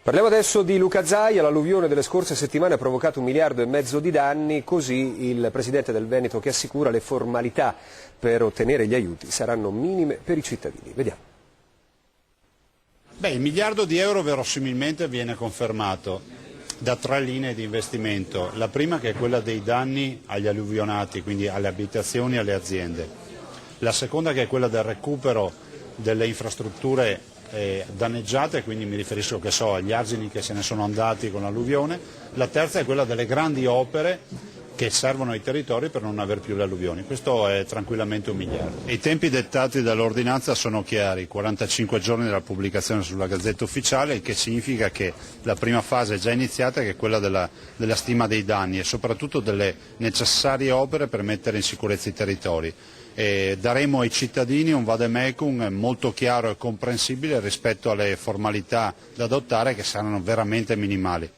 Parliamo adesso di Luca Zaia. L'alluvione delle scorse settimane ha provocato 1,5 miliardi di danni, così il presidente del Veneto che assicura le formalità per ottenere gli aiuti saranno minime per i cittadini. Vediamo. Il miliardo di euro verosimilmente viene confermato da 3 linee di investimento. La prima che è quella dei danni agli alluvionati, quindi alle abitazioni e alle aziende. La seconda che è quella del recupero delle infrastrutture danneggiate, quindi mi riferisco agli argini che se ne sono andati con l'alluvione. La terza è quella delle grandi opere che servono ai territori per non aver più le alluvioni. Questo è tranquillamente 1 miliardo. I tempi dettati dall'ordinanza sono chiari, 45 giorni dalla pubblicazione sulla Gazzetta Ufficiale, il che significa che la prima fase è già iniziata, che è quella della stima dei danni e soprattutto delle necessarie opere per mettere in sicurezza i territori. Daremo ai cittadini un vademecum molto chiaro e comprensibile rispetto alle formalità da adottare, che saranno veramente minimali.